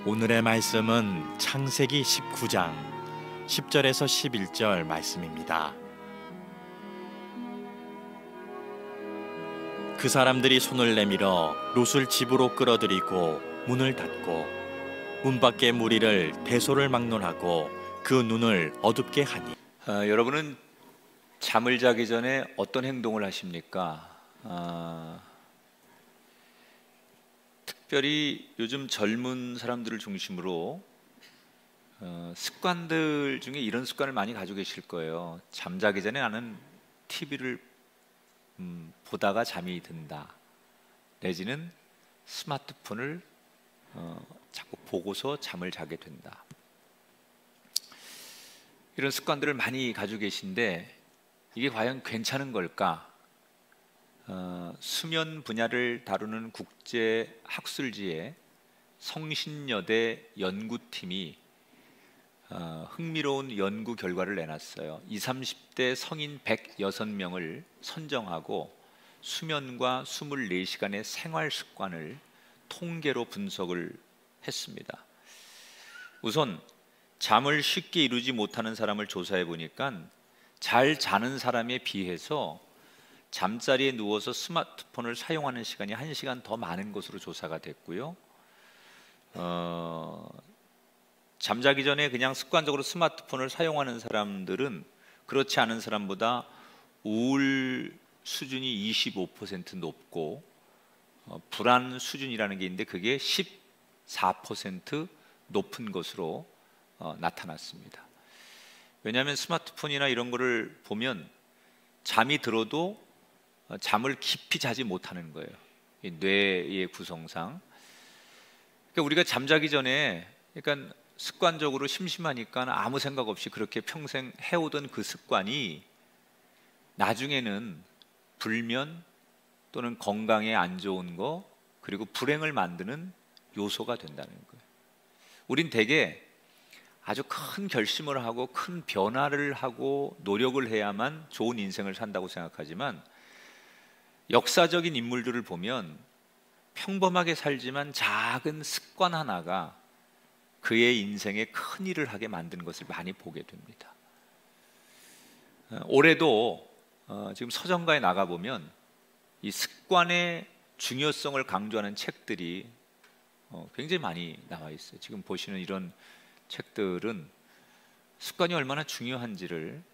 오늘의 말씀은 창세기 19장 10절에서 11절 말씀입니다. 그 사람들이 손을 내밀어 롯을 집으로 끌어들이고 문을 닫고 문 밖에 무리를 대소를 막론하고 그 눈을 어둡게 하니. 여러분은 잠을 자기 전에 어떤 행동을 하십니까? 특별히 요즘 젊은 사람들을 중심으로 습관들 중에 이런 습관을 많이 가지고 계실 거예요. 잠자기 전에 나는 TV를 보다가 잠이 든다, 내지는 스마트폰을 자꾸 보고서 잠을 자게 된다. 이런 습관들을 많이 가지고 계신데 이게 과연 괜찮은 걸까? 수면 분야를 다루는 국제 학술지에 성신여대 연구팀이 흥미로운 연구 결과를 내놨어요. 20, 30대 성인 106명을 선정하고 수면과 24시간의 생활 습관을 통계로 분석을 했습니다. 우선 잠을 쉽게 이루지 못하는 사람을 조사해 보니까 잘 자는 사람에 비해서 잠자리에 누워서 스마트폰을 사용하는 시간이 1시간 더 많은 것으로 조사가 됐고요. 잠자기 전에 그냥 습관적으로 스마트폰을 사용하는 사람들은 그렇지 않은 사람보다 우울 수준이 25% 높고 불안 수준이라는 게 있는데 그게 14% 높은 것으로 나타났습니다. 왜냐하면 스마트폰이나 이런 거를 보면 잠이 들어도 잠을 깊이 자지 못하는 거예요. 이 뇌의 구성상. 그러니까 우리가 잠자기 전에 그러니까 습관적으로 심심하니까 아무 생각 없이 그렇게 평생 해오던 그 습관이 나중에는 불면 또는 건강에 안 좋은 거 그리고 불행을 만드는 요소가 된다는 거예요. 우린 대개 아주 큰 결심을 하고 큰 변화를 하고 노력을 해야만 좋은 인생을 산다고 생각하지만 역사적인 인물들을 보면 평범하게 살지만 작은 습관 하나가 그의 인생에 큰 일을 하게 만드는 것을 많이 보게 됩니다. 올해도 지금 서점가에 나가보면 이 습관의 중요성을 강조하는 책들이 굉장히 많이 나와 있어요. 지금 보시는 이런 책들은 습관이 얼마나 중요한지를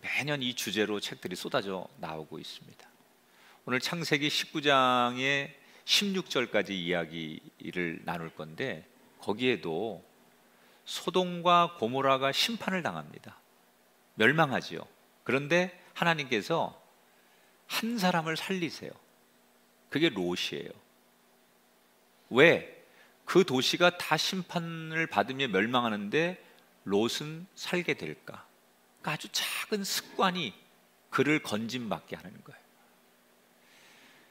매년 이 주제로 책들이 쏟아져 나오고 있습니다. 오늘 창세기 19장의 16절까지 이야기를 나눌 건데 거기에도 소돔과 고모라가 심판을 당합니다. 멸망하지요. 그런데 하나님께서 한 사람을 살리세요. 그게 롯이에요. 왜? 그 도시가 다 심판을 받으며 멸망하는데 롯은 살게 될까? 그러니까 아주 작은 습관이 그를 건짐받게 하는 거예요.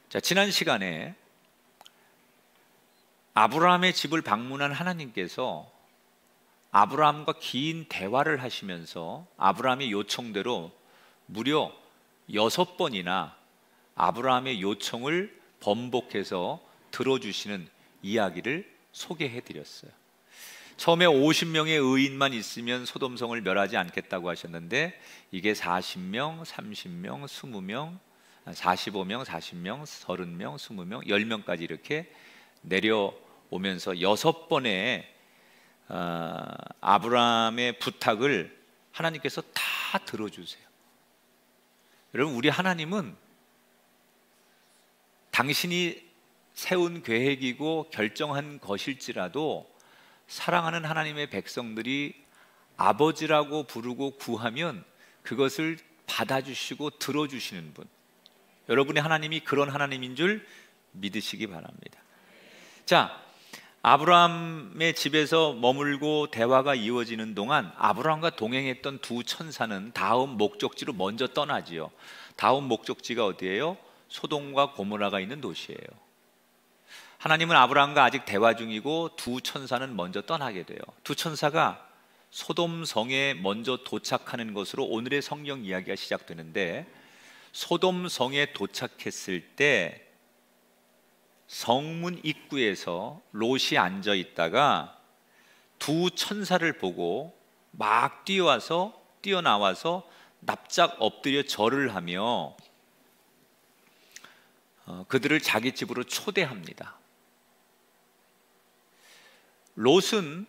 자, 지난 시간에 아브라함의 집을 방문한 하나님께서 아브라함과 긴 대화를 하시면서 아브라함의 요청대로 무려 6번이나 아브라함의 요청을 번복해서 들어주시는 이야기를 소개해 드렸어요. 처음에 50명의 의인만 있으면 소돔성을 멸하지 않겠다고 하셨는데 이게 40명, 30명, 20명, 45명, 40명, 30명, 20명, 10명까지 이렇게 내려오면서 6번의 아브라함의 부탁을 하나님께서 다 들어주세요. 여러분, 우리 하나님은 당신이 세운 계획이고 결정한 것일지라도 사랑하는 하나님의 백성들이 아버지라고 부르고 구하면 그것을 받아주시고 들어주시는 분, 여러분의 하나님이 그런 하나님인 줄 믿으시기 바랍니다. 자, 아브라함의 집에서 머물고 대화가 이루어지는 동안 아브라함과 동행했던 두 천사는 다음 목적지로 먼저 떠나지요. 다음 목적지가 어디예요? 소돔과 고모라가 있는 도시예요. 하나님은 아브라함과 아직 대화 중이고 두 천사는 먼저 떠나게 돼요. 두 천사가 소돔 성에 먼저 도착하는 것으로 오늘의 성경 이야기가 시작되는데 소돔 성에 도착했을 때 성문 입구에서 롯이 앉아 있다가 두 천사를 보고 막 뛰어나와서 납작 엎드려 절을 하며 그들을 자기 집으로 초대합니다. 롯은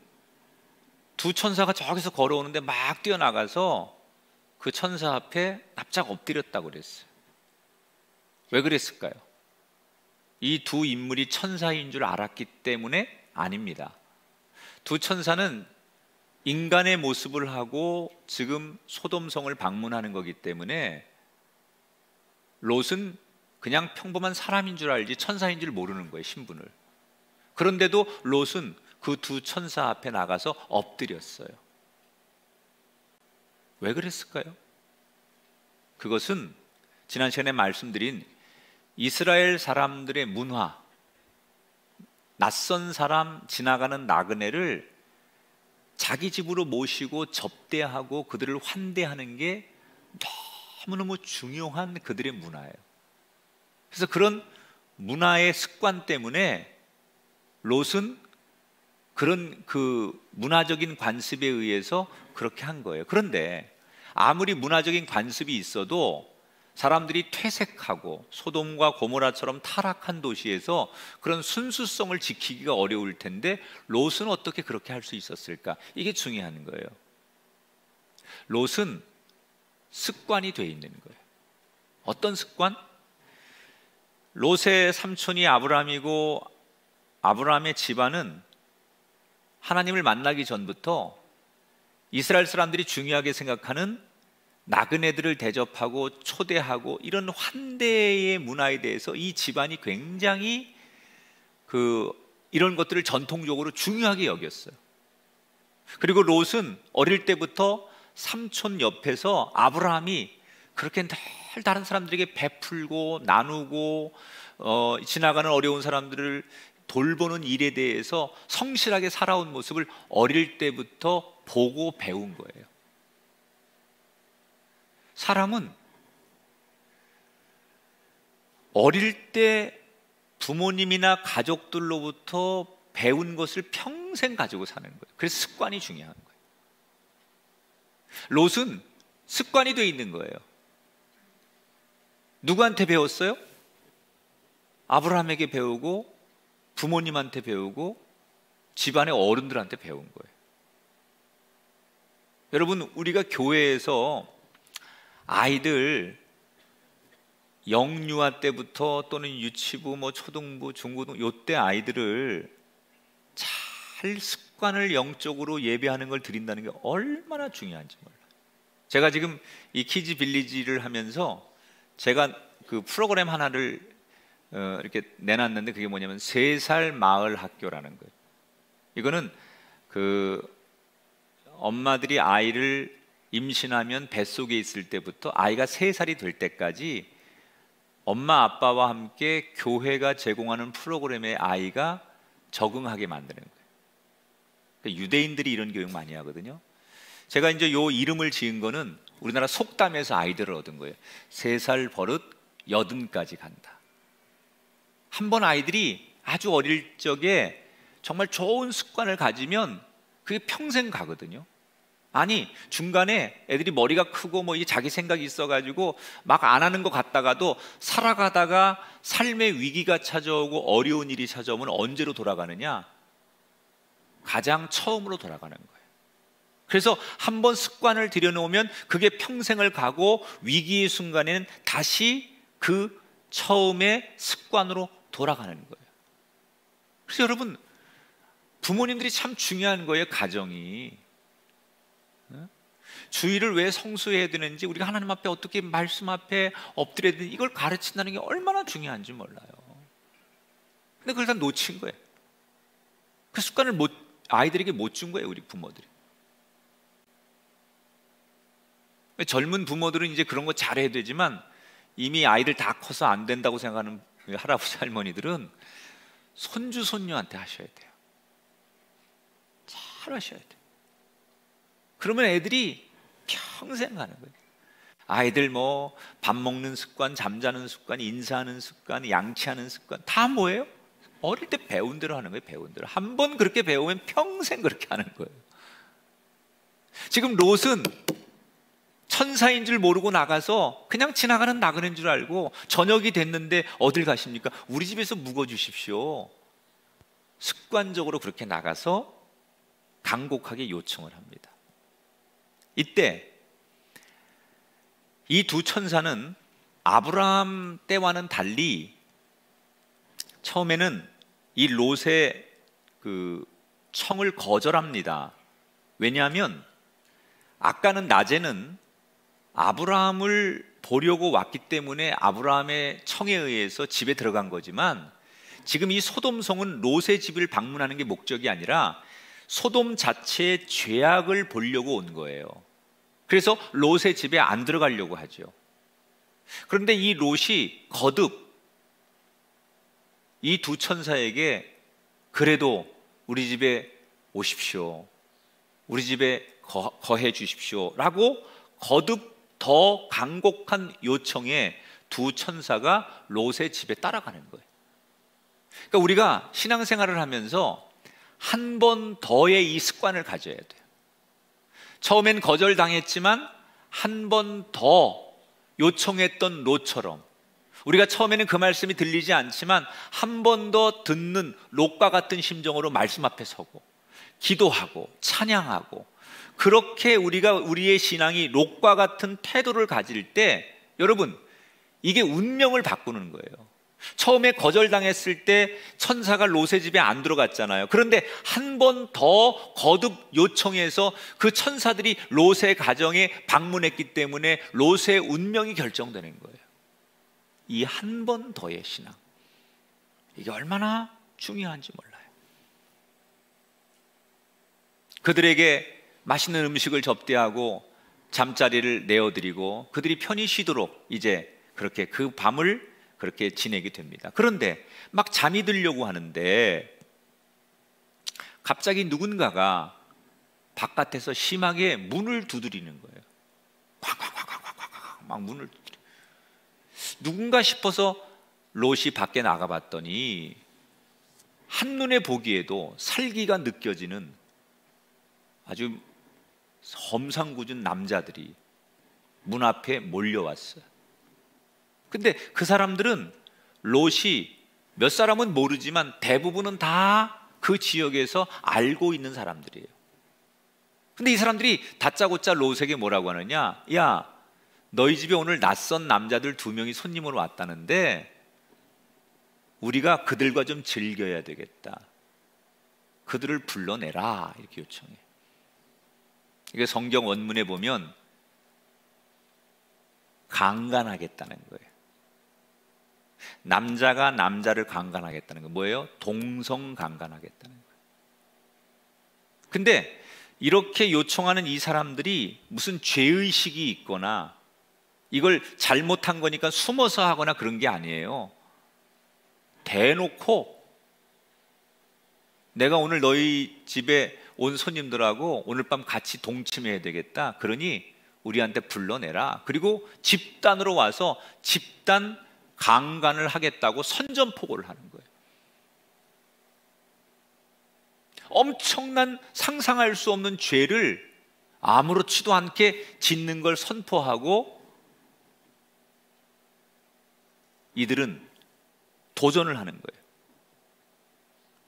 두 천사가 저기서 걸어오는데 막 뛰어나가서 그 천사 앞에 납작 엎드렸다고 그랬어요. 왜 그랬을까요? 이 두 인물이 천사인 줄 알았기 때문에 아닙니다. 두 천사는 인간의 모습을 하고 지금 소돔성을 방문하는 거기 때문에 롯은 그냥 평범한 사람인 줄 알지 천사인 줄 모르는 거예요, 신분을. 그런데도 롯은 그 두 천사 앞에 나가서 엎드렸어요. 왜 그랬을까요? 그것은 지난 시간에 말씀드린 이스라엘 사람들의 문화, 낯선 사람 지나가는 나그네를 자기 집으로 모시고 접대하고 그들을 환대하는 게 너무너무 중요한 그들의 문화예요. 그래서 그런 문화의 습관 때문에 롯은 그런 그 문화적인 관습에 의해서 그렇게 한 거예요. 그런데 아무리 문화적인 관습이 있어도 사람들이 퇴색하고 소돔과 고모라처럼 타락한 도시에서 그런 순수성을 지키기가 어려울 텐데 롯은 어떻게 그렇게 할 수 있었을까? 이게 중요한 거예요. 롯은 습관이 돼 있는 거예요. 어떤 습관? 롯의 삼촌이 아브라함이고 아브라함의 집안은 하나님을 만나기 전부터 이스라엘 사람들이 중요하게 생각하는 나그네들을 대접하고 초대하고 이런 환대의 문화에 대해서 이 집안이 굉장히 이런 것들을 전통적으로 중요하게 여겼어요. 그리고 롯은 어릴 때부터 삼촌 옆에서 아브라함이 그렇게 늘 다른 사람들에게 베풀고 나누고 지나가는 어려운 사람들을 돌보는 일에 대해서 성실하게 살아온 모습을 어릴 때부터 보고 배운 거예요. 사람은 어릴 때 부모님이나 가족들로부터 배운 것을 평생 가지고 사는 거예요. 그래서 습관이 중요한 거예요. 롯은 습관이 돼 있는 거예요. 누구한테 배웠어요? 아브라함에게 배우고 부모님한테 배우고 집안의 어른들한테 배운 거예요. 여러분, 우리가 교회에서 아이들 영유아 때부터 또는 유치부, 초등부, 중고등 요때 아이들을 잘 습관을 영적으로 예배하는 걸 드린다는 게 얼마나 중요한지 몰라요. 제가 지금 이 키즈 빌리지를 하면서 제가 그 프로그램 하나를 이렇게 내놨는데 그게 뭐냐면 3살 마을 학교라는 거예요. 이거는 엄마들이 아이를 임신하면 뱃속에 있을 때부터 아이가 3살이 될 때까지 엄마 아빠와 함께 교회가 제공하는 프로그램에 아이가 적응하게 만드는 거예요. 그러니까 유대인들이 이런 교육 많이 하거든요. 제가 이제 요 이름을 지은 거는 우리나라 속담에서 아이디어를 얻은 거예요. 3살 버릇 80까지 간다. 한번 아이들이 아주 어릴 적에 정말 좋은 습관을 가지면 그게 평생 가거든요. 아니, 중간에 애들이 머리가 크고 이게 자기 생각이 있어가지고 막 안 하는 것 같다가도 살아가다가 삶의 위기가 찾아오고 어려운 일이 찾아오면 언제로 돌아가느냐? 가장 처음으로 돌아가는 거예요. 그래서 한번 습관을 들여놓으면 그게 평생을 가고 위기의 순간에는 다시 그 처음의 습관으로 돌아가는 거예요. 그래서 여러분, 부모님들이 참 중요한 거예요. 가정이 주일을 왜 성수해야 되는지, 우리가 하나님 앞에 어떻게 말씀 앞에 엎드려야 되는지 이걸 가르친다는 게 얼마나 중요한지 몰라요. 근데 그걸 다 놓친 거예요. 그 습관을 아이들에게 못 준 거예요, 우리 부모들이. 젊은 부모들은 이제 그런 거 잘해야 되지만 이미 아이들 다 커서 안 된다고 생각하는 할아버지 할머니들은 손주 손녀한테 하셔야 돼요. 잘 하셔야 돼요. 그러면 애들이 평생 가는 거예요. 아이들 밥 먹는 습관, 잠자는 습관, 인사하는 습관, 양치하는 습관 다 뭐예요? 어릴 때 배운 대로 하는 거예요. 배운 대로. 한 번 그렇게 배우면 평생 그렇게 하는 거예요. 지금 롯은 천사인 줄 모르고 나가서 그냥 지나가는 나그네인 줄 알고 저녁이 됐는데 어딜 가십니까? 우리 집에서 묵어 주십시오. 습관적으로 그렇게 나가서 간곡하게 요청을 합니다. 이때 이 두 천사는 아브라함 때와는 달리 처음에는 이 롯의 그 청을 거절합니다. 왜냐하면 아까는 낮에는 아브라함을 보려고 왔기 때문에 아브라함의 청에 의해서 집에 들어간 거지만 지금 이 소돔성은 롯의 집을 방문하는 게 목적이 아니라 소돔 자체의 죄악을 보려고 온 거예요. 그래서 롯의 집에 안 들어가려고 하죠. 그런데 이 롯이 거듭 이 두 천사에게 그래도 우리 집에 오십시오. 우리 집에 거해 주십시오. 라고 거듭 더 간곡한 요청에 두 천사가 롯의 집에 따라가는 거예요. 그러니까 우리가 신앙생활을 하면서 한 번 더의 이 습관을 가져야 돼요. 처음엔 거절당했지만 한 번 더 요청했던 롯처럼 우리가 처음에는 그 말씀이 들리지 않지만 한 번 더 듣는 롯과 같은 심정으로 말씀 앞에 서고 기도하고 찬양하고 그렇게 우리의 신앙이 롯과 같은 태도를 가질 때 여러분 이게 운명을 바꾸는 거예요. 처음에 거절당했을 때 천사가 롯의 집에 안 들어갔잖아요. 그런데 한 번 더 거듭 요청해서 그 천사들이 롯의 가정에 방문했기 때문에 롯의 운명이 결정되는 거예요. 이 한 번 더의 신앙, 이게 얼마나 중요한지 몰라요. 그들에게 맛있는 음식을 접대하고 잠자리를 내어드리고 그들이 편히 쉬도록 이제 그렇게 그 밤을 그렇게 지내게 됩니다. 그런데 막 잠이 들려고 하는데 갑자기 누군가가 바깥에서 심하게 문을 두드리는 거예요. 쾅쾅쾅쾅쾅쾅 막 문을 두드려. 누군가 싶어서 롯이 밖에 나가봤더니 한눈에 보기에도 살기가 느껴지는 아주 험상궂은 남자들이 문 앞에 몰려왔어요. 근데 그 사람들은 롯이 몇 사람은 모르지만 대부분은 다 그 지역에서 알고 있는 사람들이에요. 근데 이 사람들이 다짜고짜 롯에게 뭐라고 하느냐? 야, 너희 집에 오늘 낯선 남자들 2명이 손님으로 왔다는데 우리가 그들과 좀 즐겨야 되겠다. 그들을 불러내라. 이렇게 요청해. 이게 성경 원문에 보면 강간하겠다는 거예요. 남자가 남자를 강간하겠다는 거 뭐예요? 동성 강간하겠다는 거예요. 근데 이렇게 요청하는 이 사람들이 무슨 죄의식이 있거나 이걸 잘못한 거니까 숨어서 하거나 그런 게 아니에요. 대놓고 내가 오늘 너희 집에 온 손님들하고 오늘 밤 같이 동침해야 되겠다. 그러니 우리한테 불러내라. 그리고 집단으로 와서 집단 강간을 하겠다고 선전포고를 하는 거예요. 엄청난 상상할 수 없는 죄를 아무렇지도 않게 짓는 걸 선포하고 이들은 도전을 하는 거예요.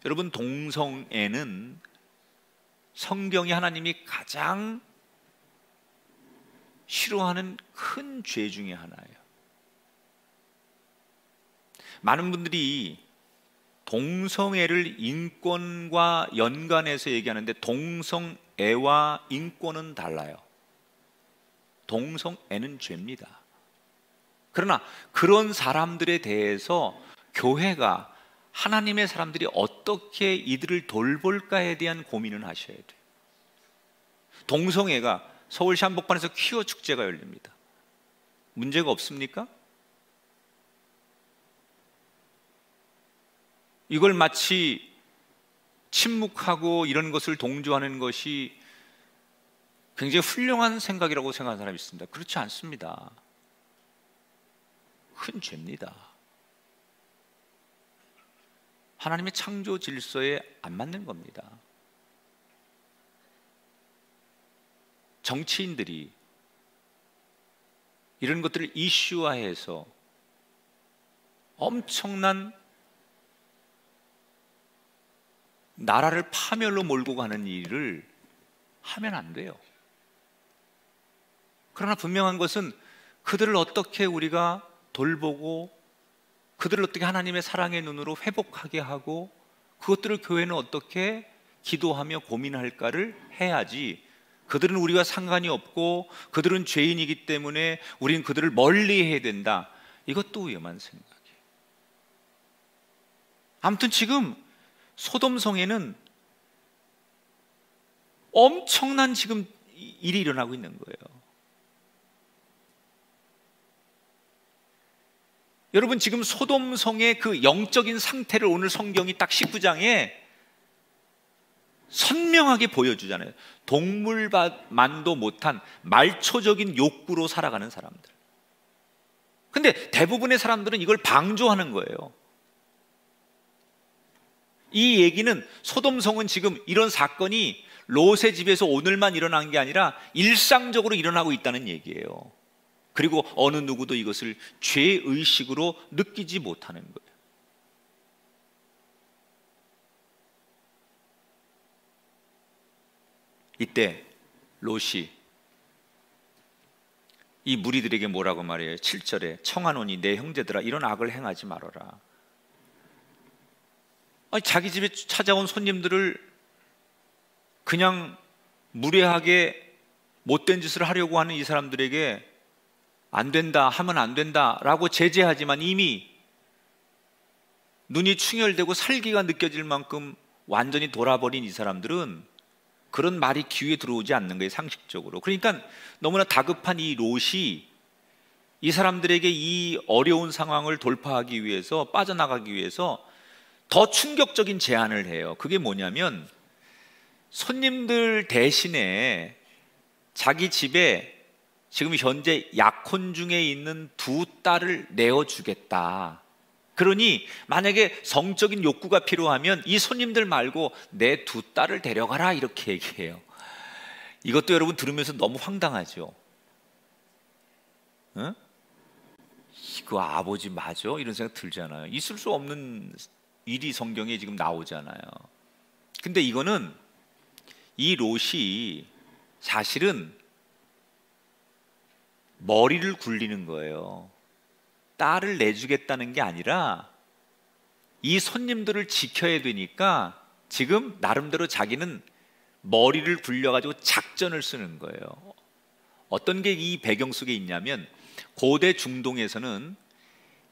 여러분, 동성애는 성경이 하나님이 가장 싫어하는 큰 죄 중에 하나예요. 많은 분들이 동성애를 인권과 연관해서 얘기하는데 동성애와 인권은 달라요. 동성애는 죄입니다. 그러나 그런 사람들에 대해서 교회가 하나님의 사람들이 어떻게 이들을 돌볼까에 대한 고민을 하셔야 돼요. 동성애가 서울시 한복판에서 퀴어 축제가 열립니다. 문제가 없습니까? 이걸 마치 침묵하고 이런 것을 동조하는 것이 굉장히 훌륭한 생각이라고 생각하는 사람이 있습니다. 그렇지 않습니다. 큰 죄입니다. 하나님의 창조 질서에 안 맞는 겁니다. 정치인들이 이런 것들을 이슈화해서 엄청난 나라를 파멸로 몰고 가는 일을 하면 안 돼요. 그러나 분명한 것은 그들을 어떻게 우리가 돌보고 그들을 어떻게 하나님의 사랑의 눈으로 회복하게 하고 그것들을 교회는 어떻게 기도하며 고민할까를 해야지, 그들은 우리와 상관이 없고 그들은 죄인이기 때문에 우리는 그들을 멀리해야 된다, 이것도 위험한 생각이에요. 아무튼 지금 소돔성에는 엄청난 지금 일이 일어나고 있는 거예요. 여러분, 지금 소돔성의 그 영적인 상태를 오늘 성경이 딱 19장에 선명하게 보여주잖아요. 동물만도 못한 말초적인 욕구로 살아가는 사람들. 근데 대부분의 사람들은 이걸 방조하는 거예요. 이 얘기는 소돔성은 지금 이런 사건이 롯의 집에서 오늘만 일어난 게 아니라 일상적으로 일어나고 있다는 얘기예요. 그리고 어느 누구도 이것을 죄의식으로 느끼지 못하는 거예요. 이때 롯이 이 무리들에게 뭐라고 말해요? 7절에 청하노니 내 형제들아 이런 악을 행하지 말아라. 아니, 자기 집에 찾아온 손님들을 그냥 무례하게 못된 짓을 하려고 하는 이 사람들에게 안 된다, 하면 안 된다라고 제재하지만 이미 눈이 충혈되고 살기가 느껴질 만큼 완전히 돌아버린 이 사람들은 그런 말이 귀에 들어오지 않는 거예요, 상식적으로. 그러니까 너무나 다급한 이 롯이 이 사람들에게 이 어려운 상황을 돌파하기 위해서, 빠져나가기 위해서 더 충격적인 제안을 해요. 그게 뭐냐면 손님들 대신에 자기 집에 지금 현재 약혼 중에 있는 두 딸을 내어주겠다. 그러니 만약에 성적인 욕구가 필요하면 이 손님들 말고 내 두 딸을 데려가라, 이렇게 얘기해요. 이것도 여러분 들으면서 너무 황당하죠. 응? 이거 아버지 맞아? 이런 생각 들잖아요. 있을 수 없는 일이 성경에 지금 나오잖아요. 근데 이거는 이 롯이 사실은 머리를 굴리는 거예요. 딸을 내주겠다는 게 아니라 이 손님들을 지켜야 되니까 지금 나름대로 자기는 머리를 굴려가지고 작전을 쓰는 거예요. 어떤 게 이 배경 속에 있냐면 고대 중동에서는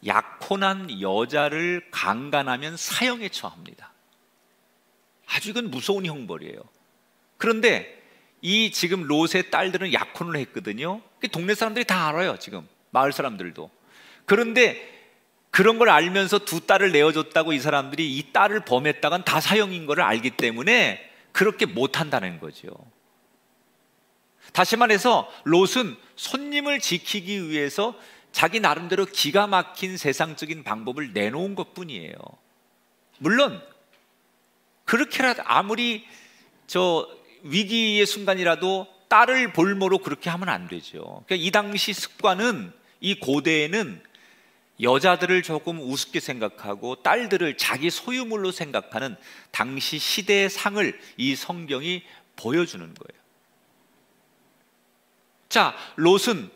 약혼한 여자를 강간하면 사형에 처합니다. 아주 이건 무서운 형벌이에요. 그런데 이 지금 롯의 딸들은 약혼을 했거든요. 동네 사람들이 다 알아요, 지금 마을 사람들도. 그런데 그런 걸 알면서 두 딸을 내어줬다고 이 사람들이 이 딸을 범했다간 다 사형인 걸 알기 때문에 그렇게 못한다는 거죠. 다시 말해서 롯은 손님을 지키기 위해서 자기 나름대로 기가 막힌 세상적인 방법을 내놓은 것뿐이에요. 물론 그렇게라도 아무리 위기의 순간이라도 딸을 볼모로 그렇게 하면 안 되죠. 그러니까 이 당시 습관은, 이 고대에는 여자들을 조금 우습게 생각하고 딸들을 자기 소유물로 생각하는 당시 시대의 상을 이 성경이 보여주는 거예요. 자, 롯은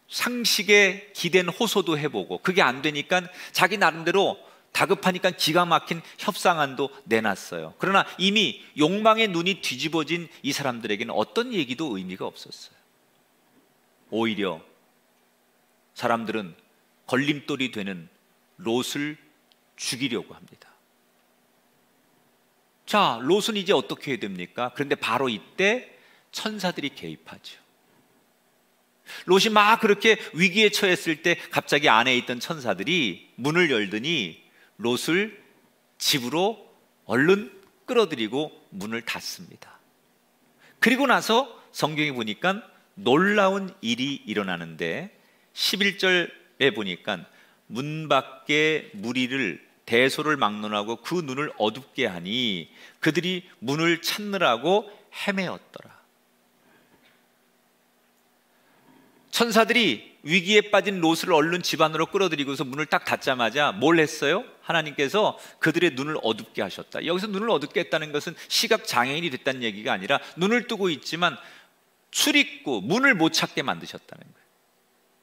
상식에 기댄 호소도 해보고 그게 안 되니까 자기 나름대로 다급하니까 기가 막힌 협상안도 내놨어요. 그러나 이미 욕망의 눈이 뒤집어진 이 사람들에게는 어떤 얘기도 의미가 없었어요. 오히려 사람들은 걸림돌이 되는 롯을 죽이려고 합니다. 자, 롯은 이제 어떻게 해야 됩니까? 그런데 바로 이때 천사들이 개입하죠. 롯이 막 그렇게 위기에 처했을 때 갑자기 안에 있던 천사들이 문을 열더니 롯을 집으로 얼른 끌어들이고 문을 닫습니다. 그리고 나서 성경에 보니까 놀라운 일이 일어나는데 11절에 보니까 문 밖에 무리를 대소를 막론하고 그 눈을 어둡게 하니 그들이 문을 찾느라고 헤매었더라. 천사들이 위기에 빠진 롯을 얼른 집 안으로 끌어들이고서 문을 딱 닫자마자 뭘 했어요? 하나님께서 그들의 눈을 어둡게 하셨다. 여기서 눈을 어둡게 했다는 것은 시각 장애인이 됐다는 얘기가 아니라 눈을 뜨고 있지만 출입구, 문을 못 찾게 만드셨다는 거예요.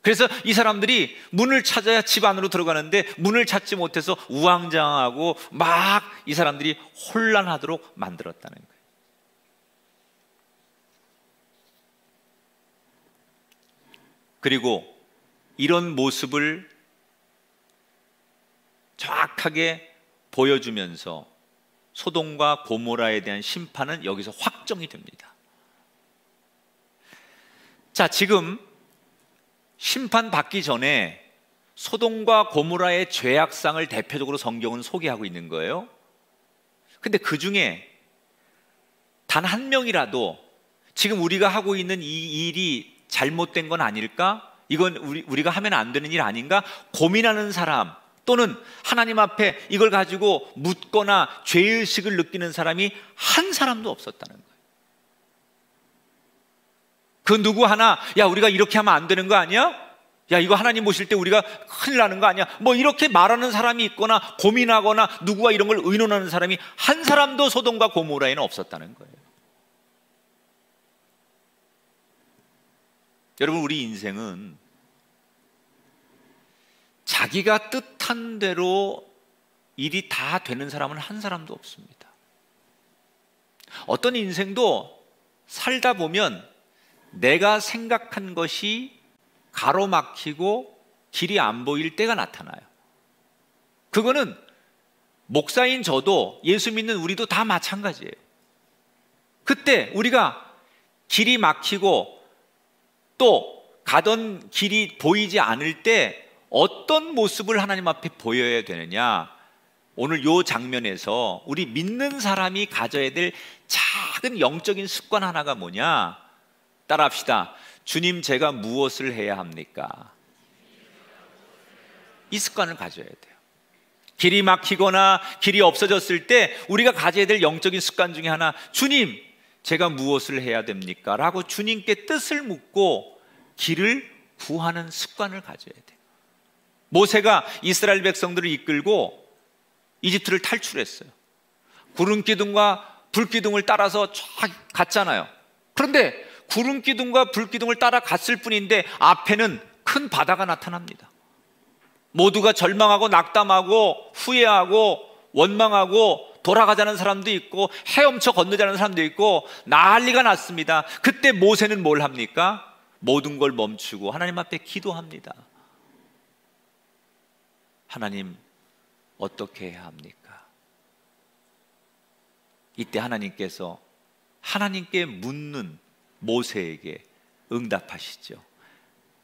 그래서 이 사람들이 문을 찾아야 집 안으로 들어가는데 문을 찾지 못해서 우왕좌왕하고 막 이 사람들이 혼란하도록 만들었다는 거예요. 그리고 이런 모습을 정확하게 보여주면서 소돔과 고모라에 대한 심판은 여기서 확정이 됩니다. 자, 지금 심판받기 전에 소돔과 고모라의 죄악상을 대표적으로 성경은 소개하고 있는 거예요. 근데 그 중에 단 한 명이라도 지금 우리가 하고 있는 이 일이 잘못된 건 아닐까? 이건 우리가 하면 안 되는 일 아닌가? 고민하는 사람 또는 하나님 앞에 이걸 가지고 묻거나 죄의식을 느끼는 사람이 한 사람도 없었다는 거예요. 그 누구 하나, 야, 우리가 이렇게 하면 안 되는 거 아니야? 야, 이거 하나님 보실 때 우리가 큰일 나는 거 아니야? 뭐 이렇게 말하는 사람이 있거나 고민하거나 누구와 이런 걸 의논하는 사람이 한 사람도 소돔과 고모라에는 없었다는 거예요. 여러분, 우리 인생은 자기가 뜻한 대로 일이 다 되는 사람은 한 사람도 없습니다. 어떤 인생도 살다 보면 내가 생각한 것이 가로막히고 길이 안 보일 때가 나타나요. 그거는 목사인 저도 예수 믿는 우리도 다 마찬가지예요. 그때 우리가 길이 막히고 또 가던 길이 보이지 않을 때 어떤 모습을 하나님 앞에 보여야 되느냐? 오늘 이 장면에서 우리 믿는 사람이 가져야 될 작은 영적인 습관 하나가 뭐냐? 따라합시다. 주님, 제가 무엇을 해야 합니까? 이 습관을 가져야 돼요. 길이 막히거나 길이 없어졌을 때 우리가 가져야 될 영적인 습관 중에 하나, 주님, 제가 무엇을 해야 됩니까? 라고 주님께 뜻을 묻고 길을 구하는 습관을 가져야 돼요. 모세가 이스라엘 백성들을 이끌고 이집트를 탈출했어요. 구름 기둥과 불 기둥을 따라서 쫙 갔잖아요. 그런데 구름 기둥과 불 기둥을 따라갔을 뿐인데 앞에는 큰 바다가 나타납니다. 모두가 절망하고 낙담하고 후회하고 원망하고 돌아가자는 사람도 있고 헤엄쳐 건너자는 사람도 있고 난리가 났습니다. 그때 모세는 뭘 합니까? 모든 걸 멈추고 하나님 앞에 기도합니다. 하나님, 어떻게 해야 합니까? 이때 하나님께서 하나님께 묻는 모세에게 응답하시죠.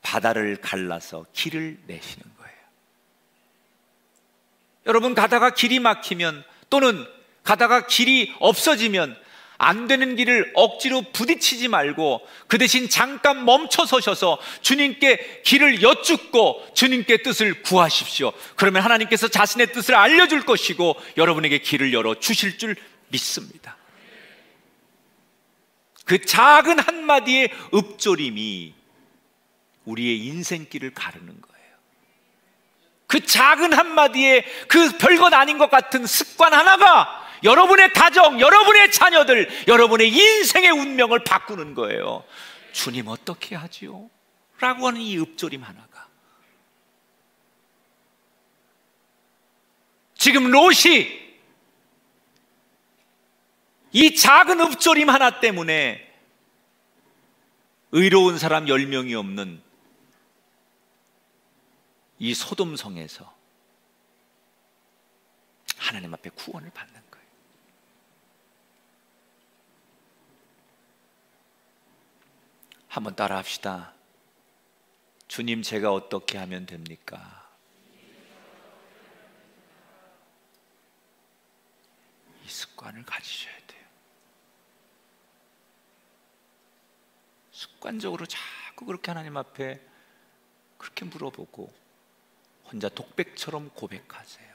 바다를 갈라서 길을 내시는 거예요. 여러분, 가다가 길이 막히면 또는 가다가 길이 없어지면 안 되는 길을 억지로 부딪히지 말고 그 대신 잠깐 멈춰 서셔서 주님께 길을 여쭙고 주님께 뜻을 구하십시오. 그러면 하나님께서 자신의 뜻을 알려줄 것이고 여러분에게 길을 열어주실 줄 믿습니다. 그 작은 한마디의 읊조림이 우리의 인생길을 가르는 거예요. 그 작은 한마디에 그 별것 아닌 것 같은 습관 하나가 여러분의 가정, 여러분의 자녀들, 여러분의 인생의 운명을 바꾸는 거예요. 주님, 어떻게 하지요? 라고 하는 이 읊조림 하나가. 지금 롯이 이 작은 읊조림 하나 때문에 의로운 사람 10명이 없는 이 소돔성에서 하나님 앞에 구원을 받는 거예요. 한번 따라 합시다. 주님, 제가 어떻게 하면 됩니까? 이 습관을 가지셔야 돼요. 습관적으로 자꾸 그렇게 하나님 앞에 그렇게 물어보고 혼자 독백처럼 고백하세요.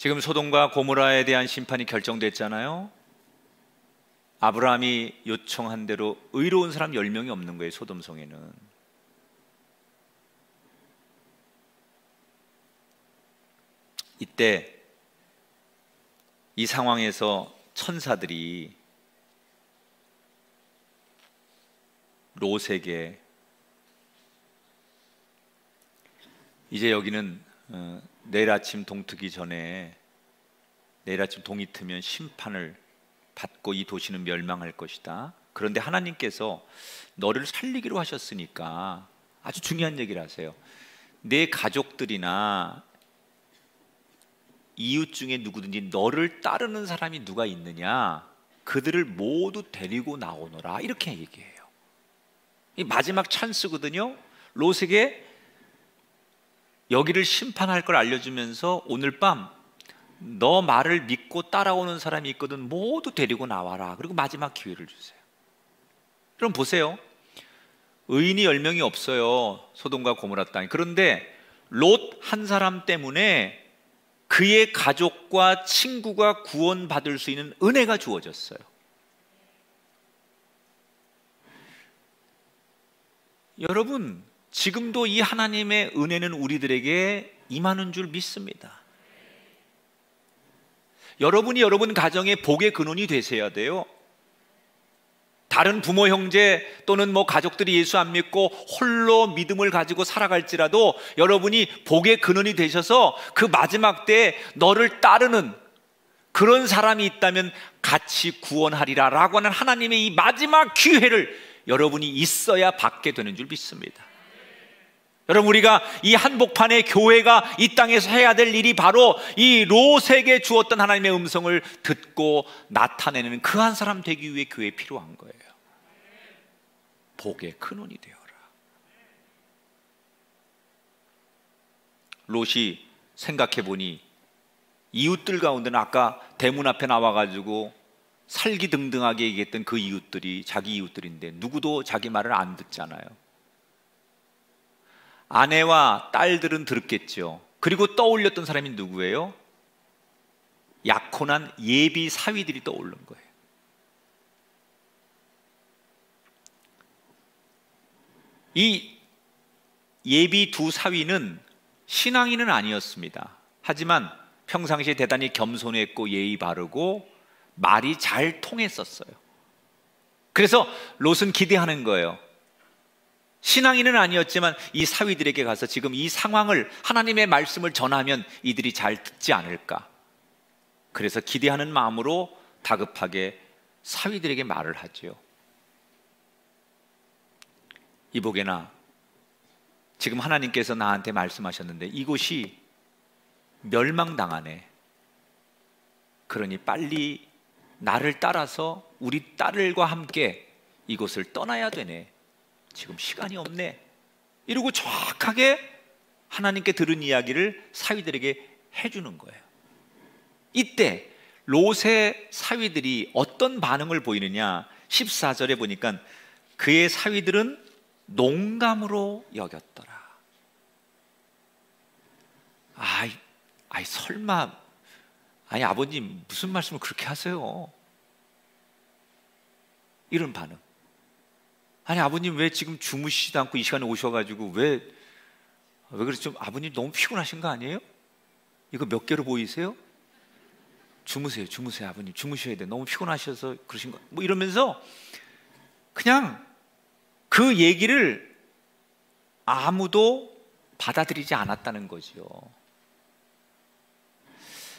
지금 소돔과 고모라에 대한 심판이 결정됐잖아요. 아브라함이 요청한 대로 의로운 사람 10명이 없는 거예요. 소돔성에는. 이때 이 상황에서 천사들이 롯에게 이제 여기는 내일 아침 동트기 전에, 내일 아침 동이 트면 심판을 받고 이 도시는 멸망할 것이다. 그런데 하나님께서 너를 살리기로 하셨으니까 아주 중요한 얘기를 하세요. 내 가족들이나 이웃 중에 누구든지 너를 따르는 사람이 누가 있느냐, 그들을 모두 데리고 나오너라, 이렇게 얘기해요. 이 마지막 찬스거든요. 롯에게 여기를 심판할 걸 알려주면서 오늘 밤 너 말을 믿고 따라오는 사람이 있거든, 모두 데리고 나와라. 그리고 마지막 기회를 주세요. 그럼 보세요. 의인이 10명이 없어요, 소돔과 고모라 땅에. 그런데 롯 한 사람 때문에 그의 가족과 친구가 구원받을 수 있는 은혜가 주어졌어요. 여러분, 지금도 이 하나님의 은혜는 우리들에게 임하는 줄 믿습니다. 여러분이 여러분 가정의 복의 근원이 되셔야 돼요. 다른 부모, 형제 또는 가족들이 예수 안 믿고 홀로 믿음을 가지고 살아갈지라도 여러분이 복의 근원이 되셔서 그 마지막 때에 너를 따르는 그런 사람이 있다면 같이 구원하리라 라고 하는 하나님의 이 마지막 기회를 여러분이 있어야 받게 되는 줄 믿습니다. 여러분, 우리가 이 한복판의 교회가 이 땅에서 해야 될 일이 바로 이 롯에게 주었던 하나님의 음성을 듣고 나타내는 그 한 사람 되기 위해 교회에 필요한 거예요. 복의 근원이 되어라. 롯이 생각해 보니 이웃들 가운데는 아까 대문 앞에 나와가지고 살기등등하게 얘기했던 그 이웃들이 자기 이웃들인데 누구도 자기 말을 안 듣잖아요. 아내와 딸들은 들었겠죠. 그리고 떠올렸던 사람이 누구예요? 약혼한 예비 사위들이 떠오른 거예요. 이 예비 두 사위는 신앙인은 아니었습니다. 하지만 평상시에 대단히 겸손했고 예의 바르고 말이 잘 통했었어요. 그래서 롯은 기대하는 거예요. 신앙인은 아니었지만 이 사위들에게 가서 지금 이 상황을, 하나님의 말씀을 전하면 이들이 잘 듣지 않을까. 그래서 기대하는 마음으로 다급하게 사위들에게 말을 하죠. 이보게나, 지금 하나님께서 나한테 말씀하셨는데 이곳이 멸망당하네. 그러니 빨리 나를 따라서 우리 딸들과 함께 이곳을 떠나야 되네. 지금 시간이 없네. 이러고 정확하게 하나님께 들은 이야기를 사위들에게 해주는 거예요. 이때 롯의 사위들이 어떤 반응을 보이느냐, 14절에 보니까 그의 사위들은 농담으로 여겼더라. 아이 설마, 아니 아버님 무슨 말씀을 그렇게 하세요? 이런 반응. 아니 아버님 왜 지금 주무시지도 않고 이 시간에 오셔가지고 왜 그러죠? 아버님 너무 피곤하신 거 아니에요? 이거 몇 개로 보이세요? 주무세요 아버님, 주무셔야 돼. 너무 피곤하셔서 그러신 거. 이러면서 그냥 그 얘기를 아무도 받아들이지 않았다는 거죠.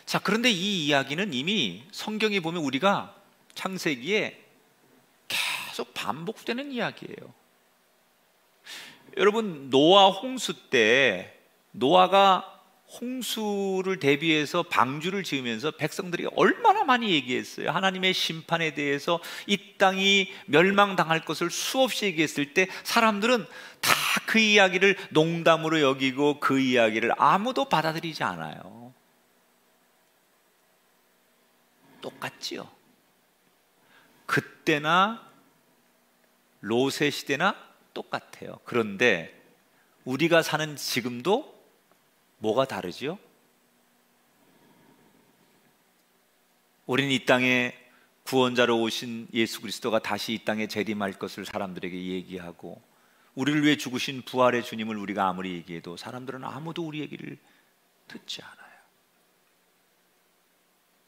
자, 그런데 이 이야기는 이미 성경에 보면 우리가 창세기에 계속 반복되는 이야기예요. 여러분, 노아 홍수 때 노아가 홍수를 대비해서 방주를 지으면서 백성들이 얼마나 많이 얘기했어요. 하나님의 심판에 대해서 이 땅이 멸망당할 것을 수없이 얘기했을 때 사람들은 다 그 이야기를 농담으로 여기고 그 이야기를 아무도 받아들이지 않아요. 똑같지요. 그때나 롯의 시대나 똑같아요. 그런데 우리가 사는 지금도 뭐가 다르지요? 우리는 이 땅에 구원자로 오신 예수 그리스도가 다시 이 땅에 재림할 것을 사람들에게 얘기하고, 우리를 위해 죽으신 부활의 주님을 우리가 아무리 얘기해도 사람들은 아무도 우리 얘기를 듣지 않아요.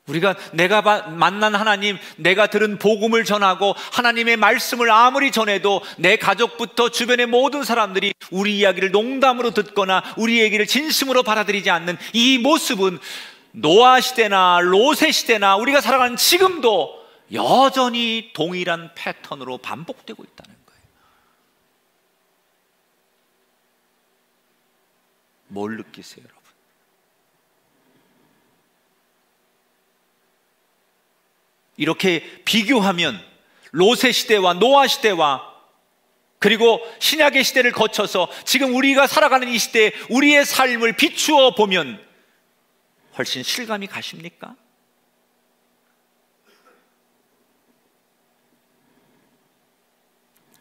우리가 내가 만난 하나님, 내가 들은 복음을 전하고 하나님의 말씀을 아무리 전해도 내 가족부터 주변의 모든 사람들이 우리 이야기를 농담으로 듣거나 우리 얘기를 진심으로 받아들이지 않는 이 모습은 노아 시대나 롯의 시대나 우리가 살아가는 지금도 여전히 동일한 패턴으로 반복되고 있다는 거예요. 뭘 느끼세요, 여러분? 이렇게 비교하면 롯의 시대와 노아 시대와 그리고 신약의 시대를 거쳐서 지금 우리가 살아가는 이 시대에 우리의 삶을 비추어 보면 훨씬 실감이 가십니까?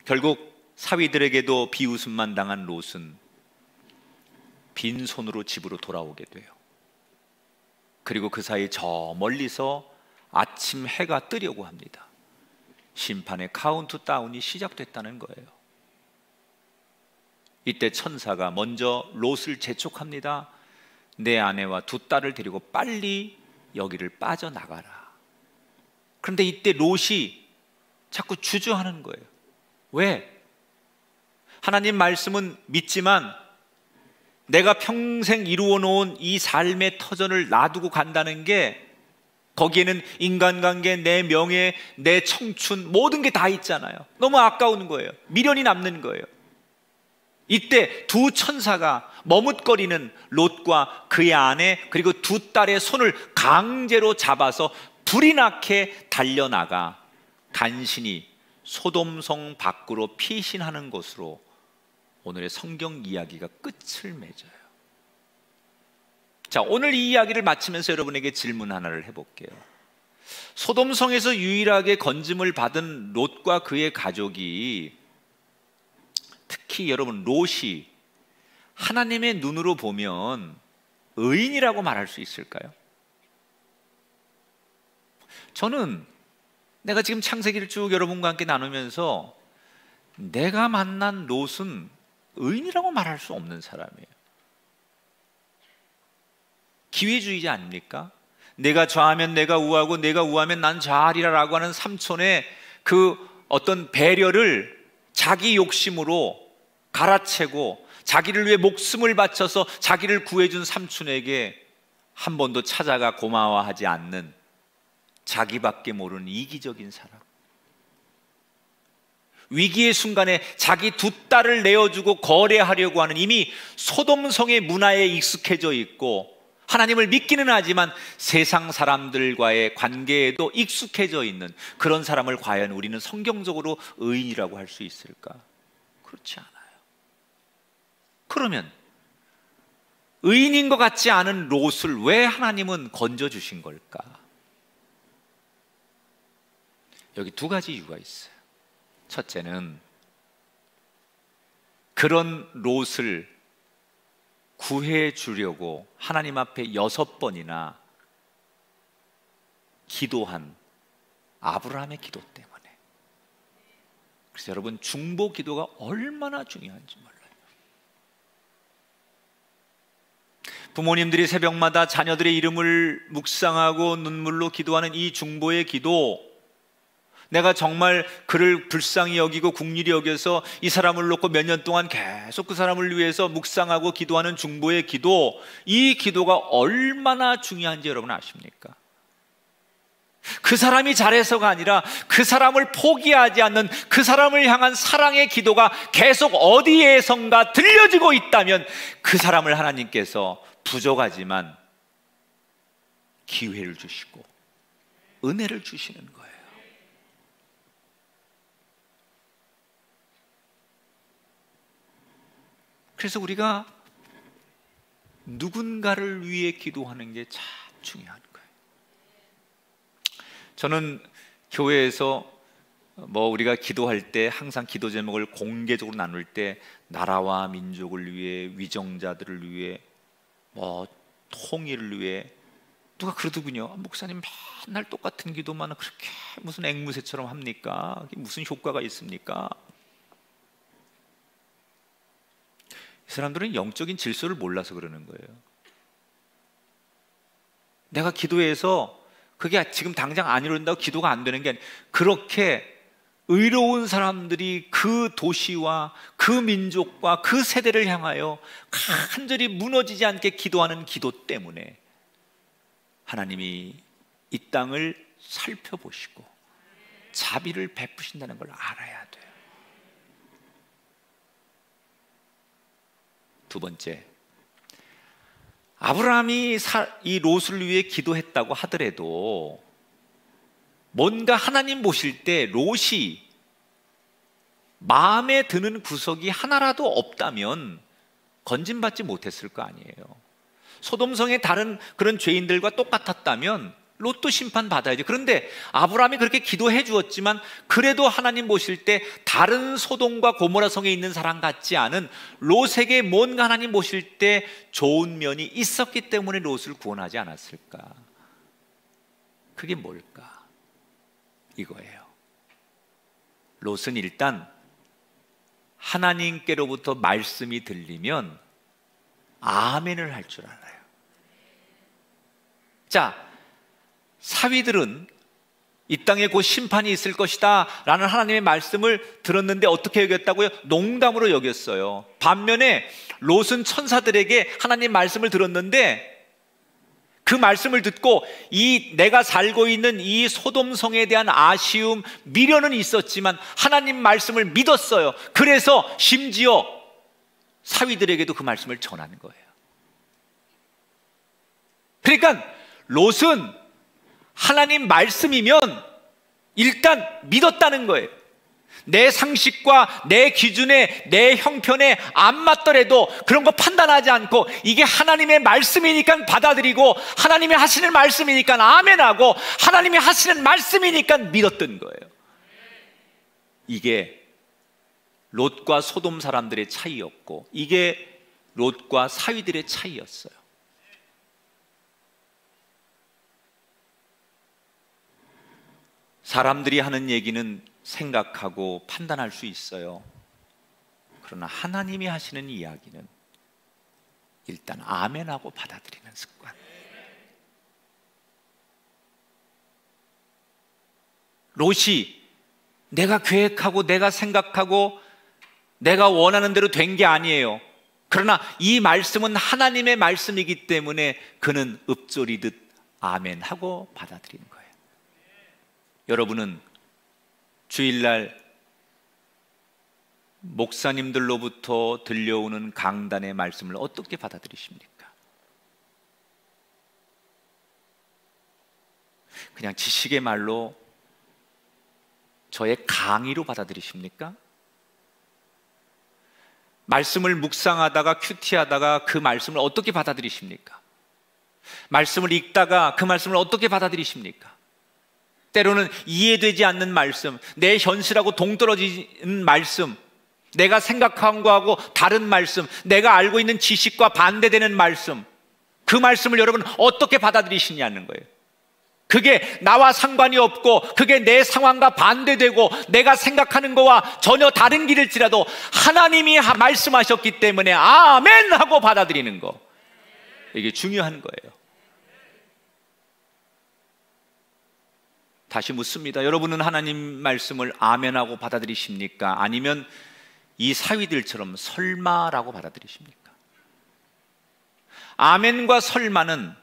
결국 사위들에게도 비웃음만 당한 롯은 빈손으로 집으로 돌아오게 돼요. 그리고 그 사이 저 멀리서 아침 해가 뜨려고 합니다. 심판의 카운트다운이 시작됐다는 거예요. 이때 천사가 먼저 롯을 재촉합니다. 내 아내와 두 딸을 데리고 빨리 여기를 빠져나가라. 그런데 이때 롯이 자꾸 주저하는 거예요. 왜? 하나님 말씀은 믿지만 내가 평생 이루어 놓은 이 삶의 터전을 놔두고 간다는 게, 거기에는 인간관계, 내 명예, 내 청춘 모든 게 다 있잖아요. 너무 아까운 거예요. 미련이 남는 거예요. 이때 두 천사가 머뭇거리는 롯과 그의 아내 그리고 두 딸의 손을 강제로 잡아서 불이 나게 달려나가 간신히 소돔성 밖으로 피신하는 것으로 오늘의 성경 이야기가 끝을 맺어요. 자, 오늘 이 이야기를 마치면서 여러분에게 질문 하나를 해볼게요. 소돔성에서 유일하게 건짐을 받은 롯과 그의 가족이, 특히 여러분 롯이 하나님의 눈으로 보면 의인이라고 말할 수 있을까요? 저는 내가 지금 창세기를 쭉 여러분과 함께 나누면서 내가 만난 롯은 의인이라고 말할 수 없는 사람이에요. 기회주의자 아닙니까? 내가 좌하면 내가 우하고 내가 우하면 난 좌하리라라고 하는 삼촌의 그 어떤 배려를 자기 욕심으로 갈아채고 자기를 위해 목숨을 바쳐서 자기를 구해준 삼촌에게 한 번도 찾아가 고마워하지 않는 자기밖에 모르는 이기적인 사람. 위기의 순간에 자기 두 딸을 내어주고 거래하려고 하는, 이미 소돔성의 문화에 익숙해져 있고 하나님을 믿기는 하지만 세상 사람들과의 관계에도 익숙해져 있는 그런 사람을 과연 우리는 성경적으로 의인이라고 할 수 있을까? 그렇지 않아요. 그러면 의인인 것 같지 않은 롯을 왜 하나님은 건져주신 걸까? 여기 두 가지 이유가 있어요. 첫째는 그런 롯을 구해 주려고 하나님 앞에 6번이나 기도한 아브라함의 기도 때문에. 그래서 여러분, 중보 기도가 얼마나 중요한지 몰라요. 부모님들이 새벽마다 자녀들의 이름을 묵상하고 눈물로 기도하는 이 중보의 기도, 내가 정말 그를 불쌍히 여기고 국률이 여겨서 이 사람을 놓고 몇 년 동안 계속 그 사람을 위해서 묵상하고 기도하는 중보의 기도, 이 기도가 얼마나 중요한지 여러분 아십니까? 그 사람이 잘해서가 아니라 그 사람을 포기하지 않는 그 사람을 향한 사랑의 기도가 계속 어디에선가 들려지고 있다면 그 사람을 하나님께서 부족하지만 기회를 주시고 은혜를 주시는 거예요. 그래서 우리가 누군가를 위해 기도하는 게 참 중요한 거예요. 저는 교회에서 우리가 기도할 때 항상 기도 제목을 공개적으로 나눌 때 나라와 민족을 위해, 위정자들을 위해, 통일을 위해, 누가 그러더군요. 목사님 맨날 똑같은 기도만 그렇게 무슨 앵무새처럼 합니까? 무슨 효과가 있습니까? 이 사람들은 영적인 질서를 몰라서 그러는 거예요. 내가 기도해서 그게 지금 당장 안 이룬다고 기도가 안 되는 게 아니라, 그렇게 의로운 사람들이 그 도시와 그 민족과 그 세대를 향하여 간절히 무너지지 않게 기도하는 기도 때문에 하나님이 이 땅을 살펴보시고 자비를 베푸신다는 걸 알아야 돼요. 두 번째, 아브라함이 이 롯을 위해 기도했다고 하더라도 뭔가 하나님 보실 때 롯이 마음에 드는 구석이 하나라도 없다면 건진받지 못했을 거 아니에요. 소돔성의 다른 그런 죄인들과 똑같았다면 롯도 심판받아야죠. 그런데 아브라함이 그렇게 기도해 주었지만 그래도 하나님 보실 때 다른 소돔과 고모라 성에 있는 사람 같지 않은 롯에게 뭔가 하나님 보실 때 좋은 면이 있었기 때문에 롯을 구원하지 않았을까? 그게 뭘까? 이거예요. 롯은 일단 하나님께로부터 말씀이 들리면 아멘을 할 줄 알아요. 자, 사위들은 이 땅에 곧 심판이 있을 것이다 라는 하나님의 말씀을 들었는데 어떻게 여겼다고요? 농담으로 여겼어요. 반면에 롯은 천사들에게 하나님 말씀을 들었는데 그 말씀을 듣고 내가 살고 있는 이 소돔성에 대한 아쉬움, 미련은 있었지만 하나님 말씀을 믿었어요. 그래서 심지어 사위들에게도 그 말씀을 전하는 거예요. 그러니까 롯은 하나님 말씀이면 일단 믿었다는 거예요. 내 상식과 내 기준에, 내 형편에 안 맞더라도 그런 거 판단하지 않고 이게 하나님의 말씀이니까 받아들이고 하나님이 하시는 말씀이니까 아멘하고 하나님이 하시는 말씀이니까 믿었던 거예요. 이게 롯과 소돔 사람들의 차이였고 이게 롯과 사위들의 차이였어요. 사람들이 하는 얘기는 생각하고 판단할 수 있어요. 그러나 하나님이 하시는 이야기는 일단 아멘하고 받아들이는 습관. 롯이 내가 계획하고 내가 생각하고 내가 원하는 대로 된 게 아니에요. 그러나 이 말씀은 하나님의 말씀이기 때문에 그는 읊조리듯 아멘하고 받아들이는 거예요. 여러분은 주일날 목사님들로부터 들려오는 강단의 말씀을 어떻게 받아들이십니까? 그냥 지식의 말로 저의 강의로 받아들이십니까? 말씀을 묵상하다가 큐티하다가 그 말씀을 어떻게 받아들이십니까? 말씀을 읽다가 그 말씀을 어떻게 받아들이십니까? 때로는 이해되지 않는 말씀, 내 현실하고 동떨어지는 말씀, 내가 생각한 거하고 다른 말씀, 내가 알고 있는 지식과 반대되는 말씀, 그 말씀을 여러분 어떻게 받아들이시냐는 거예요. 그게 나와 상관이 없고 그게 내 상황과 반대되고 내가 생각하는 거와 전혀 다른 길일지라도 하나님이 말씀하셨기 때문에 아멘 하고 받아들이는 거, 이게 중요한 거예요. 다시 묻습니다. 여러분은 하나님 말씀을 아멘하고 받아들이십니까? 아니면 이 사위들처럼 설마라고 받아들이십니까? 아멘과 설마는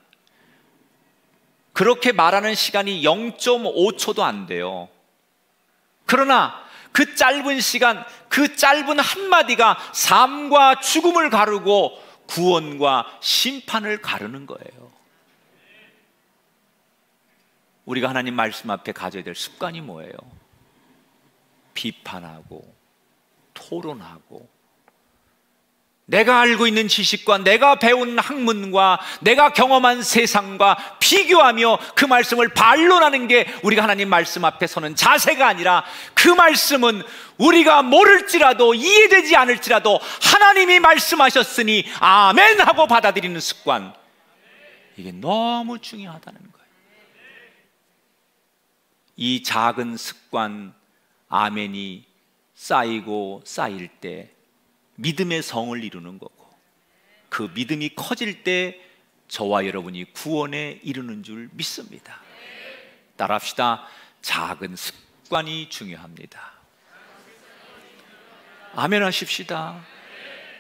그렇게 말하는 시간이 0.5초도 안 돼요. 그러나 그 짧은 시간, 그 짧은 한마디가 삶과 죽음을 가르고 구원과 심판을 가르는 거예요. 우리가 하나님 말씀 앞에 가져야 될 습관이 뭐예요? 비판하고 토론하고 내가 알고 있는 지식과 내가 배운 학문과 내가 경험한 세상과 비교하며 그 말씀을 반론하는 게 우리가 하나님 말씀 앞에 서는 자세가 아니라, 그 말씀은 우리가 모를지라도 이해되지 않을지라도 하나님이 말씀하셨으니 아멘 하고 받아들이는 습관, 이게 너무 중요하다는 거예요. 이 작은 습관, 아멘이 쌓이고 쌓일 때 믿음의 성을 이루는 거고, 그 믿음이 커질 때 저와 여러분이 구원에 이르는 줄 믿습니다. 따라합시다. 작은 습관이 중요합니다. 아멘 하십시다.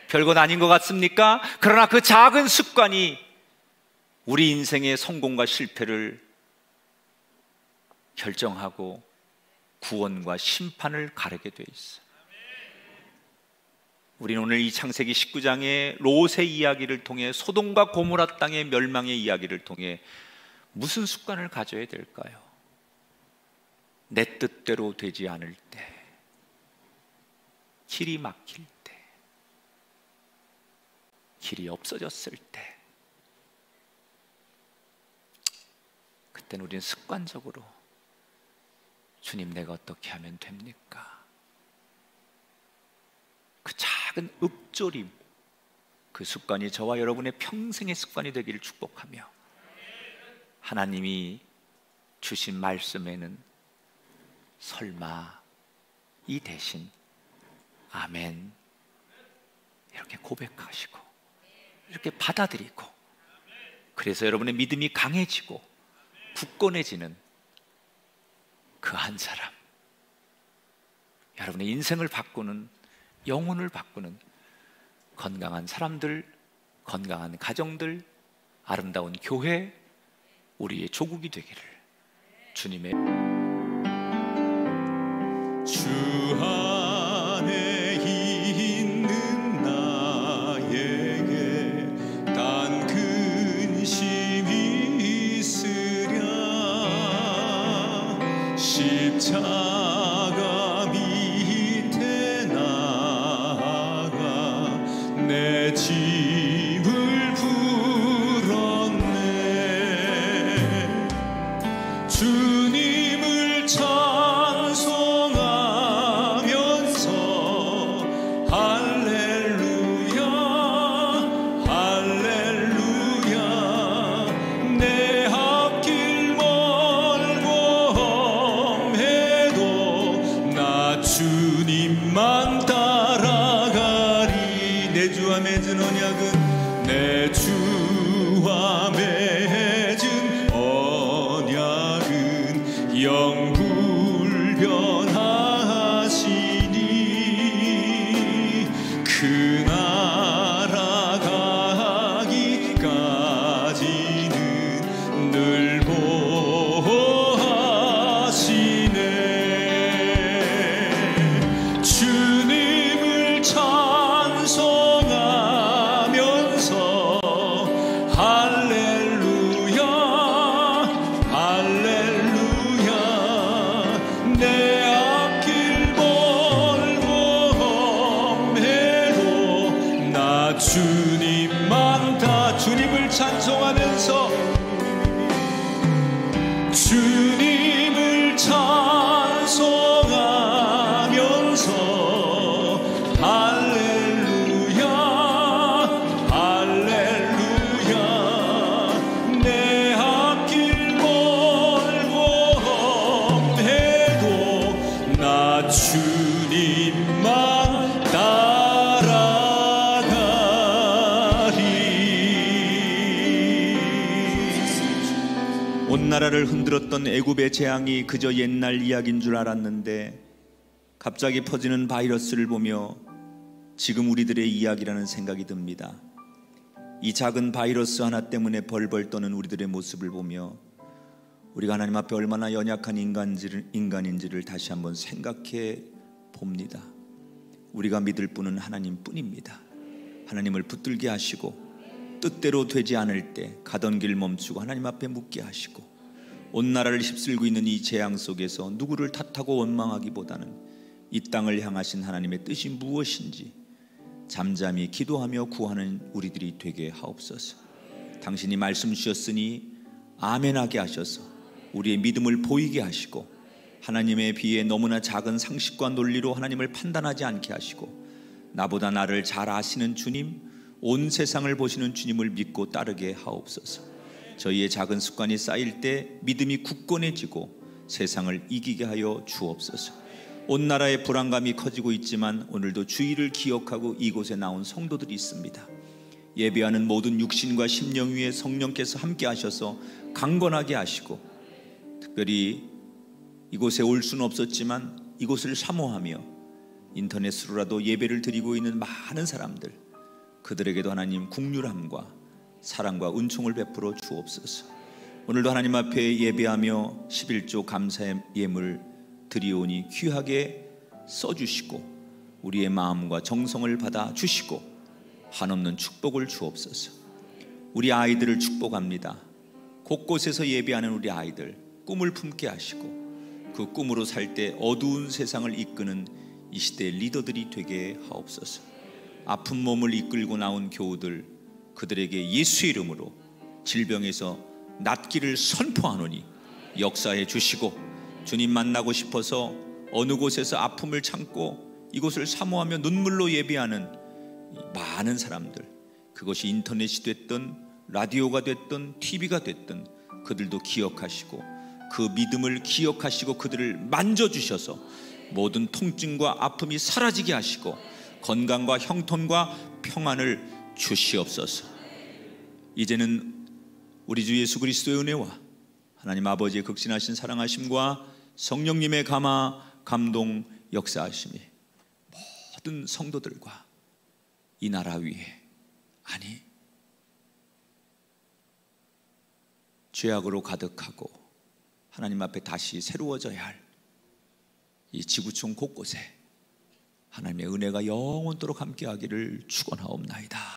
별것 아닌 것 같습니까? 그러나 그 작은 습관이 우리 인생의 성공과 실패를 결정하고 구원과 심판을 가르게 돼 있어요. 우리는 오늘 이 창세기 19장의 롯의 이야기를 통해 소돔과 고모라 땅의 멸망의 이야기를 통해 무슨 습관을 가져야 될까요? 내 뜻대로 되지 않을 때, 길이 막힐 때, 길이 없어졌을 때, 그때는 우리는 습관적으로 주님, 내가 어떻게 하면 됩니까? 그 작은 읊조림, 그 습관이 저와 여러분의 평생의 습관이 되기를 축복하며, 하나님이 주신 말씀에는 설마 이 대신 아멘 이렇게 고백하시고 이렇게 받아들이고, 그래서 여러분의 믿음이 강해지고 굳건해지는 그 한 사람, 여러분의 인생을 바꾸는, 영혼을 바꾸는 건강한 사람들, 건강한 가정들, 아름다운 교회, 우리의 조국이 되기를 주님의 주 안에 있는 나에게 단 근심이 있으랴. 십자가 밑에 나아가 내 짐을 풀었네. 주님을 찬송하면서 할렐루야 할렐루야. 내 앞길 멀고 험해도 나 주님만 따라가리. 내 주와 맺은 언약은, 내 주와 맺은 언약은 영불변하시니 그 나라 가기까지는 늘 보호하시네. 주님을 찬송하면서 할렐루야 할렐루야. 내 앞길 멀고 험해도 나 주님만 다. 주님을 찬송하면서, 주님을 찬송하면서 할렐루야 할렐루야. 내 앞길 멀고 험해도 나 주님만 따라가리. 온 나라를 흔들었던 애굽의 재앙이 그저 옛날 이야기인 줄 알았는데, 갑자기 퍼지는 바이러스를 보며 지금 우리들의 이야기라는 생각이 듭니다. 이 작은 바이러스 하나 때문에 벌벌 떠는 우리들의 모습을 보며 우리가 하나님 앞에 얼마나 연약한 인간인지를 다시 한번 생각해 봅니다. 우리가 믿을 분은 하나님뿐입니다. 하나님을 붙들게 하시고, 뜻대로 되지 않을 때 가던 길 멈추고 하나님 앞에 묻게 하시고, 온 나라를 휩쓸고 있는 이 재앙 속에서 누구를 탓하고 원망하기보다는 이 땅을 향하신 하나님의 뜻이 무엇인지 잠잠히 기도하며 구하는 우리들이 되게 하옵소서. 당신이 말씀 주셨으니 아멘하게 하셔서 우리의 믿음을 보이게 하시고, 하나님의 비에 너무나 작은 상식과 논리로 하나님을 판단하지 않게 하시고, 나보다 나를 잘 아시는 주님, 온 세상을 보시는 주님을 믿고 따르게 하옵소서. 저희의 작은 습관이 쌓일 때 믿음이 굳건해지고 세상을 이기게 하여 주옵소서. 온 나라의 불안감이 커지고 있지만 오늘도 주의를 기억하고 이곳에 나온 성도들이 있습니다. 예배하는 모든 육신과 심령 위에 성령께서 함께 하셔서 강건하게 하시고, 특별히 이곳에 올 수는 없었지만 이곳을 사모하며 인터넷으로라도 예배를 드리고 있는 많은 사람들, 그들에게도 하나님 국률함과 사랑과 은총을 베풀어 주옵소서. 오늘도 하나님 앞에 예배하며 11조 감사의 예물 드리오니 귀하게 써주시고 우리의 마음과 정성을 받아 주시고 한없는 축복을 주옵소서. 우리 아이들을 축복합니다. 곳곳에서 예배하는 우리 아이들 꿈을 품게 하시고 그 꿈으로 살 때 어두운 세상을 이끄는 이 시대의 리더들이 되게 하옵소서. 아픈 몸을 이끌고 나온 교우들, 그들에게 예수의 이름으로 질병에서 낫기를 선포하노니 역사해 주시고, 주님 만나고 싶어서 어느 곳에서 아픔을 참고 이곳을 사모하며 눈물로 예배하는 많은 사람들, 그것이 인터넷이 됐든 라디오가 됐든 TV가 됐든 그들도 기억하시고 그 믿음을 기억하시고 그들을 만져주셔서 모든 통증과 아픔이 사라지게 하시고 건강과 형통과 평안을 주시옵소서. 이제는 우리 주 예수 그리스도의 은혜와 하나님 아버지의 극진하신 사랑하심과 성령님의 감화 감동 역사하심이 모든 성도들과 이 나라 위에, 아니 죄악으로 가득하고 하나님 앞에 다시 새로워져야 할 이 지구촌 곳곳에 하나님의 은혜가 영원토록 함께하기를 축원하옵나이다.